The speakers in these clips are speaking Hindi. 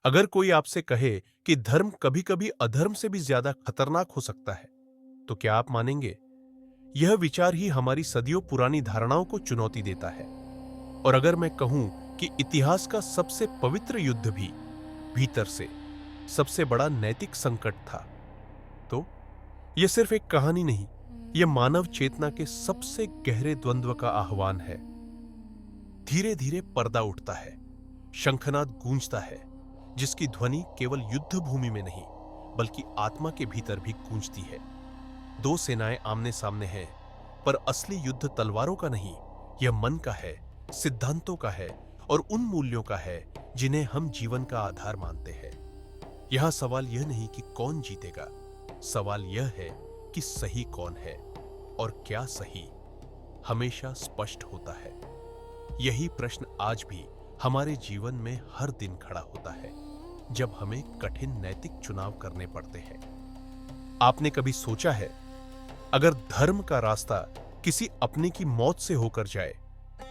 अगर कोई आपसे कहे कि धर्म कभी-कभी अधर्म से भी ज्यादा खतरनाक हो सकता है, तो क्या आप मानेंगे? यह विचार ही हमारी सदियों पुरानी धारणाओं को चुनौती देता है। और अगर मैं कहूं कि इतिहास का सबसे पवित्र युद्ध भी भीतर से सबसे बड़ा नैतिक संकट था, तो यह सिर्फ एक कहानी नहीं, यह मानव चेतना के सबसे गहरे द्वंद्व का आह्वान है। धीरे धीरे पर्दा उठता है, शंखनाद गूंजता है, जिसकी ध्वनि केवल युद्ध भूमि में नहीं बल्कि आत्मा के भीतर भी गूंजती है। दो सेनाएं आमने सामने हैं, पर असली युद्ध तलवारों का नहीं, यह मन का है, सिद्धांतों का है और उन मूल्यों का है जिन्हें हम जीवन का आधार मानते हैं। यहां सवाल यह नहीं कि कौन जीतेगा, सवाल यह है कि सही कौन है, और क्या सही हमेशा स्पष्ट होता है। यही प्रश्न आज भी हमारे जीवन में हर दिन खड़ा होता है, जब हमें कठिन नैतिक चुनाव करने पड़ते हैं। आपने कभी सोचा है, अगर धर्म का रास्ता किसी अपने की मौत से होकर जाए,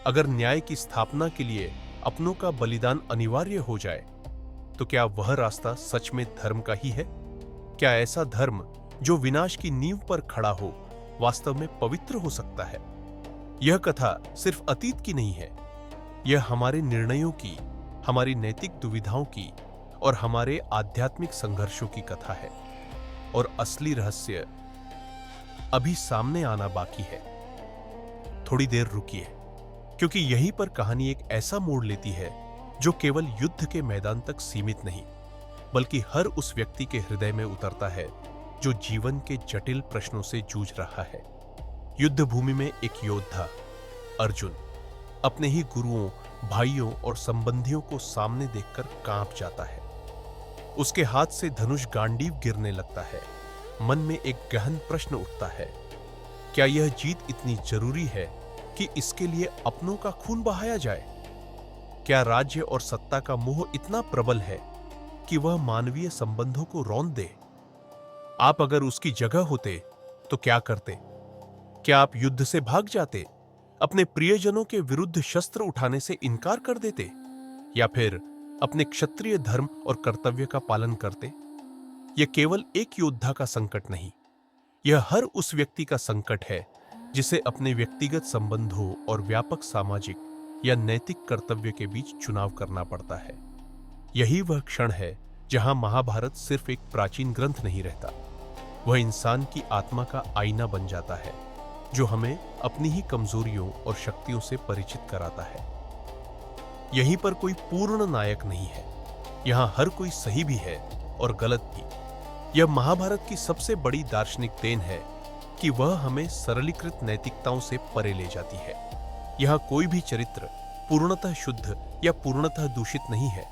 अगर न्याय की स्थापना के लिए अपनों का बलिदान अनिवार्य हो जाए, तो क्या वह रास्ता सच में धर्म का ही है? क्या ऐसा धर्म जो विनाश की नींव पर खड़ा हो वास्तव में पवित्र हो सकता है? यह कथा सिर्फ अतीत की नहीं है, यह हमारे निर्णयों की, हमारी नैतिक दुविधाओं की और हमारे आध्यात्मिक संघर्षों की कथा है। और असली रहस्य अभी सामने आना बाकी है। थोड़ी देर रुकिए, क्योंकि यहीं पर कहानी एक ऐसा मोड़ लेती है जो केवल युद्ध के मैदान तक सीमित नहीं, बल्कि हर उस व्यक्ति के हृदय में उतरता है जो जीवन के जटिल प्रश्नों से जूझ रहा है। युद्ध भूमि में एक योद्धा अर्जुन अपने ही गुरुओं, भाइयों और संबंधियों को सामने देखकर कांप जाता है। उसके हाथ से धनुष गांडीव गिरने लगता है। मन में एक गहन प्रश्न उठता है, क्या यह जीत इतनी जरूरी है कि इसके लिए अपनों का खून बहाया जाए? क्या राज्य और सत्ता का मोह इतना प्रबल है कि वह मानवीय संबंधों को रौंद दे? आप अगर उसकी जगह होते तो क्या करते? क्या आप युद्ध से भाग जाते, अपने प्रियजनों के विरुद्ध शस्त्र उठाने से इनकार कर देते, या फिर अपने क्षत्रिय धर्म और कर्तव्य का पालन करते? यह केवल एक योद्धा का संकट नहीं, यह हर उस व्यक्ति का संकट है जिसे अपने व्यक्तिगत संबंधों और व्यापक सामाजिक या नैतिक कर्तव्य के बीच चुनाव करना पड़ता है। यही वह क्षण है जहां महाभारत सिर्फ एक प्राचीन ग्रंथ नहीं रहता, वह इंसान की आत्मा का आईना बन जाता है, जो हमें अपनी ही कमजोरियों और शक्तियों से परिचित कराता है। यहीं पर कोई पूर्ण नायक नहीं है, यहां हर कोई सही भी है और गलत भी। यह महाभारत की सबसे बड़ी दार्शनिक देन है कि वह हमें सरलीकृत नैतिकताओं से परे ले जाती है। यहां कोई भी चरित्र पूर्णतः शुद्ध या पूर्णतः दूषित नहीं है।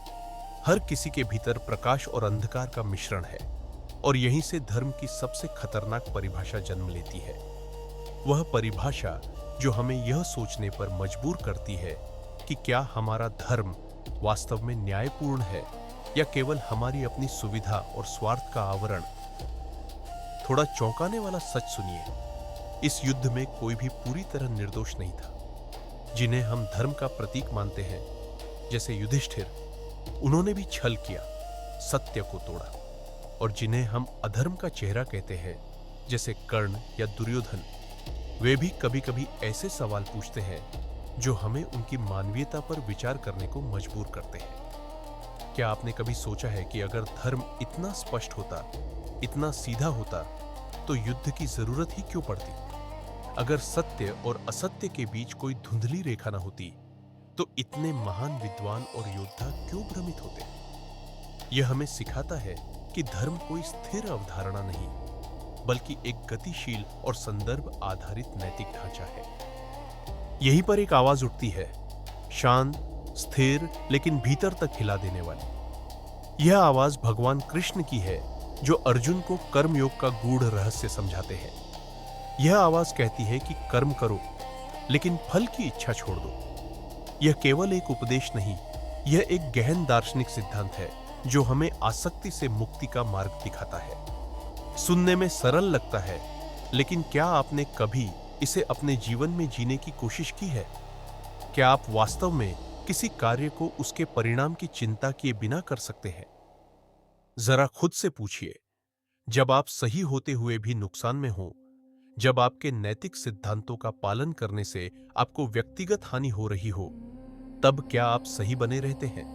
हर किसी के भीतर प्रकाश और अंधकार का मिश्रण है, और यहीं से धर्म की सबसे खतरनाक परिभाषा जन्म लेती है। वह परिभाषा जो हमें यह सोचने पर मजबूर करती है कि क्या हमारा धर्म वास्तव में न्यायपूर्ण है या केवल हमारी अपनी सुविधा और स्वार्थ का आवरण। थोड़ा चौंकाने वाला सच सुनिए, इस युद्ध में कोई भी पूरी तरह निर्दोष नहीं था। जिन्हें हम धर्म का प्रतीक मानते हैं, जैसे युधिष्ठिर, उन्होंने भी छल किया, सत्य को तोड़ा। और जिन्हें हम अधर्म का चेहरा कहते हैं, जैसे कर्ण या दुर्योधन, वे भी कभी कभी ऐसे सवाल पूछते हैं जो हमें उनकी मानवीयता पर विचार करने को मजबूर करते हैं। क्या आपने कभी सोचा है कि अगर धर्म इतना स्पष्ट होता, इतना सीधा होता, तो युद्ध की जरूरत ही क्यों पड़ती? अगर सत्य और असत्य के बीच कोई धुंधली रेखा न होती, तो इतने महान विद्वान और योद्धा क्यों भ्रमित होते? यह हमें सिखाता है कि धर्म कोई स्थिर अवधारणा नहीं, बल्कि एक गतिशील और संदर्भ आधारित नैतिक ढांचा है। यहीं पर एक आवाज उठती है, शांत, स्थिर, लेकिन भीतर तक हिला देने वाली। यह आवाज भगवान कृष्ण की है, जो अर्जुन को कर्मयोग का गूढ़ रहस्य समझाते हैं। यह आवाज कहती है कि कर्म करो, लेकिन फल की इच्छा छोड़ दो। यह केवल एक उपदेश नहीं, यह एक गहन दार्शनिक सिद्धांत है जो हमें आसक्ति से मुक्ति का मार्ग दिखाता है। सुनने में सरल लगता है, लेकिन क्या आपने कभी इसे अपने जीवन में जीने की कोशिश की है? क्या आप वास्तव में किसी कार्य को उसके परिणाम की चिंता किए बिना कर सकते हैं? जरा खुद से पूछिए, जब आप सही होते हुए भी नुकसान में हो, जब आपके नैतिक सिद्धांतों का पालन करने से आपको व्यक्तिगत हानि हो रही हो, तब क्या आप सही बने रहते हैं?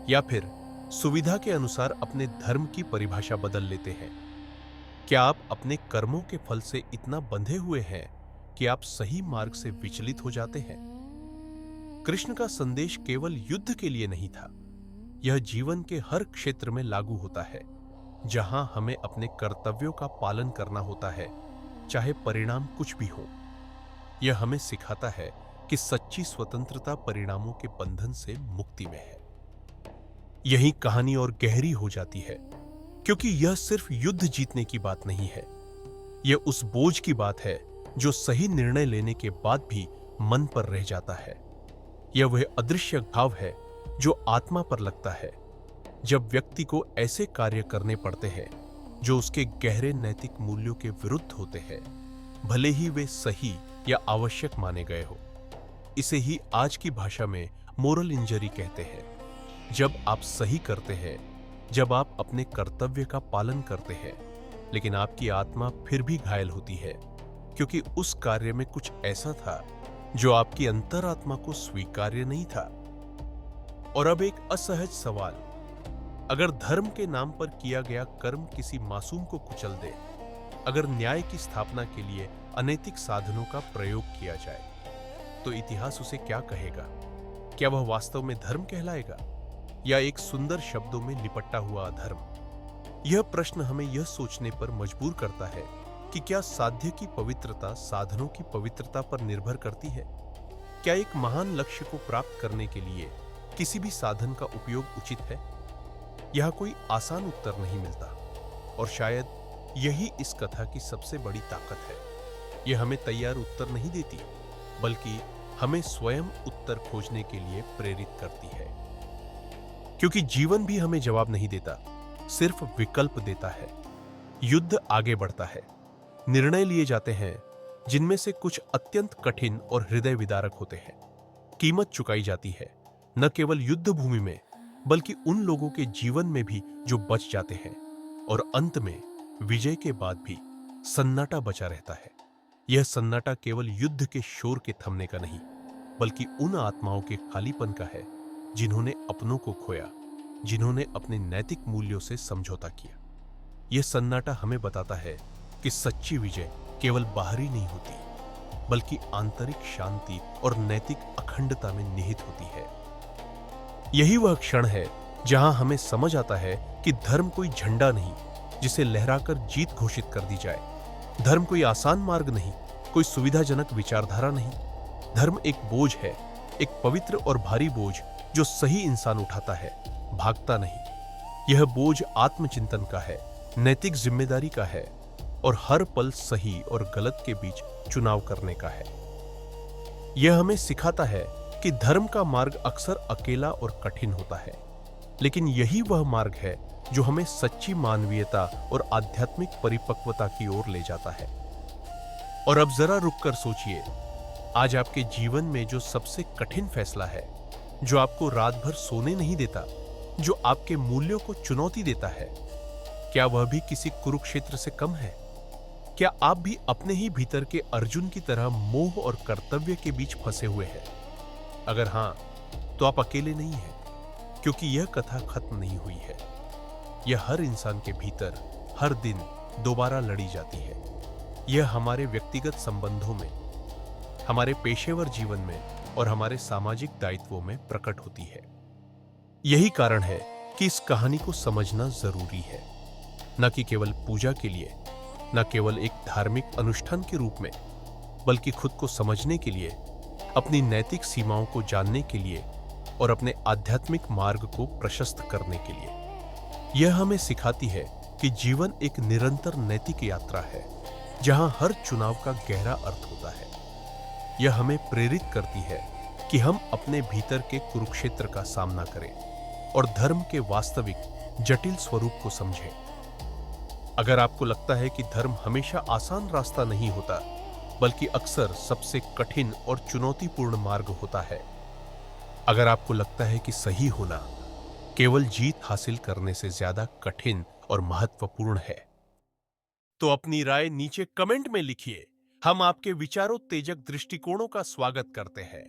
या फिर सुविधा के अनुसार अपने धर्म की परिभाषा बदल लेते हैं? क्या आप अपने कर्मों के फल से इतना बंधे हुए हैं कि आप सही मार्ग से विचलित हो जाते हैं? कृष्ण का संदेश केवल युद्ध के लिए नहीं था। यह जीवन के हर क्षेत्र में लागू होता है, जहां हमें अपने कर्तव्यों का पालन करना होता है, चाहे परिणाम कुछ भी हो। यह हमें सिखाता है कि सच्ची स्वतंत्रता परिणामों के बंधन से मुक्ति में है। यही कहानी और गहरी हो जाती है, क्योंकि यह सिर्फ युद्ध जीतने की बात नहीं है। यह उस बोझ की बात है जो सही निर्णय लेने के बाद भी मन पर रह जाता है। यह वह अदृश्य घाव है जो आत्मा पर लगता है, जब व्यक्ति को ऐसे कार्य करने पड़ते हैं जो उसके गहरे नैतिक मूल्यों के विरुद्ध होते हैं, भले ही वे सही या आवश्यक माने गए हो। इसे ही आज की भाषा में मोरल इंजरी कहते हैं। जब आप सही करते हैं, जब आप अपने कर्तव्य का पालन करते हैं, लेकिन आपकी आत्मा फिर भी घायल होती है, क्योंकि उस कार्य में कुछ ऐसा था जो आपकी अंतरात्मा को स्वीकार्य नहीं था। और अब एक असहज सवाल, अगर धर्म के नाम पर किया गया कर्म किसी मासूम को कुचल दे, अगर न्याय की स्थापना के लिए अनैतिक साधनों का प्रयोग किया जाए, तो इतिहास उसे क्या कहेगा? क्या वह वास्तव में धर्म कहलाएगा, या एक सुंदर शब्दों में लिपटा हुआ अधर्म? यह प्रश्न हमें यह सोचने पर मजबूर करता है कि क्या साध्य की पवित्रता साधनों की पवित्रता पर निर्भर करती है? क्या एक महान लक्ष्य को प्राप्त करने के लिए किसी भी साधन का उपयोग उचित है? यह कोई आसान उत्तर नहीं मिलता, और शायद यही इस कथा की सबसे बड़ी ताकत है। यह हमें तैयार उत्तर नहीं देती, बल्कि हमें स्वयं उत्तर खोजने के लिए प्रेरित करती है। क्योंकि जीवन भी हमें जवाब नहीं देता, सिर्फ विकल्प देता है। युद्ध आगे बढ़ता है, निर्णय लिए जाते हैं जिनमें से कुछ अत्यंत कठिन और हृदय विदारक होते हैं। कीमत चुकाई जाती है, न केवल युद्ध भूमि में, बल्कि उन लोगों के जीवन में भी जो बच जाते हैं। और अंत में विजय के बाद भी सन्नाटा बचा रहता है। यह सन्नाटा केवल युद्ध के शोर के थमने का नहीं, बल्कि उन आत्माओं के खालीपन का है जिन्होंने अपनों को खोया, जिन्होंने अपने नैतिक मूल्यों से समझौता किया। यह सन्नाटा हमें बताता है कि सच्ची विजय केवल बाहरी नहीं होती, बल्कि आंतरिक शांति और नैतिक अखंडता में निहित होती है। यही वह क्षण है जहां हमें समझ आता है कि धर्म कोई झंडा नहीं जिसे लहराकर जीत घोषित कर दी जाए। धर्म कोई आसान मार्ग नहीं, कोई सुविधाजनक विचारधारा नहीं। धर्म एक बोझ है, एक पवित्र और भारी बोझ जो सही इंसान उठाता है, भागता नहीं। यह बोझ आत्मचिंतन का है, नैतिक जिम्मेदारी का है, और हर पल सही और गलत के बीच चुनाव करने का है। यह हमें सिखाता है कि धर्म का मार्ग अक्सर अकेला और कठिन होता है, लेकिन यही वह मार्ग है जो हमें सच्ची मानवीयता और आध्यात्मिक परिपक्वता की ओर ले जाता है। और अब जरा रुककर सोचिए, आज आपके जीवन में जो सबसे कठिन फैसला है, जो आपको रात भर सोने नहीं देता, जो आपके मूल्यों को चुनौती देता है, क्या वह भी किसी कुरुक्षेत्र से कम है? क्या आप भी अपने ही भीतर के अर्जुन की तरह मोह और कर्तव्य के बीच फंसे हुए हैं? अगर हां, तो आप अकेले नहीं हैं, क्योंकि यह कथा खत्म नहीं हुई है। यह हर इंसान के भीतर हर दिन दोबारा लड़ी जाती है। यह हमारे व्यक्तिगत संबंधों में, हमारे पेशेवर जीवन में और हमारे सामाजिक दायित्वों में प्रकट होती है। यही कारण है कि इस कहानी को समझना जरूरी है, न कि केवल पूजा के लिए, न केवल एक धार्मिक अनुष्ठान के रूप में, बल्कि खुद को समझने के लिए, अपनी नैतिक सीमाओं को जानने के लिए और अपने आध्यात्मिक मार्ग को प्रशस्त करने के लिए। यह हमें सिखाती है कि जीवन एक निरंतर नैतिक यात्रा है, जहां हर चुनाव का गहरा अर्थ होता है। यह हमें प्रेरित करती है कि हम अपने भीतर के कुरुक्षेत्र का सामना करें और धर्म के वास्तविक जटिल स्वरूप को समझें। अगर आपको लगता है कि धर्म हमेशा आसान रास्ता नहीं होता, बल्कि अक्सर सबसे कठिन और चुनौतीपूर्ण मार्ग होता है, अगर आपको लगता है कि सही होना केवल जीत हासिल करने से ज्यादा कठिन और महत्वपूर्ण है, तो अपनी राय नीचे कमेंट में लिखिए। हम आपके विचारोत्तेजक दृष्टिकोणों का स्वागत करते हैं।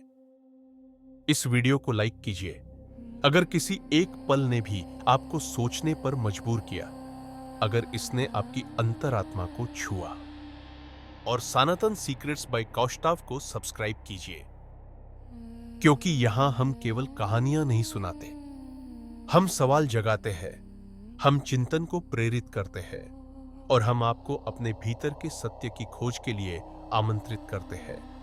इस वीडियो को लाइक कीजिए अगर किसी एक पल ने भी आपको सोचने पर मजबूर किया, अगर इसने आपकी अंतरात्मा को छुआ। और सनातन सीक्रेट्स बाय कौस्ताव को सब्सक्राइब कीजिए, क्योंकि यहां हम केवल कहानियां नहीं सुनाते, हम सवाल जगाते हैं, हम चिंतन को प्रेरित करते हैं और हम आपको अपने भीतर के सत्य की खोज के लिए आमंत्रित करते हैं।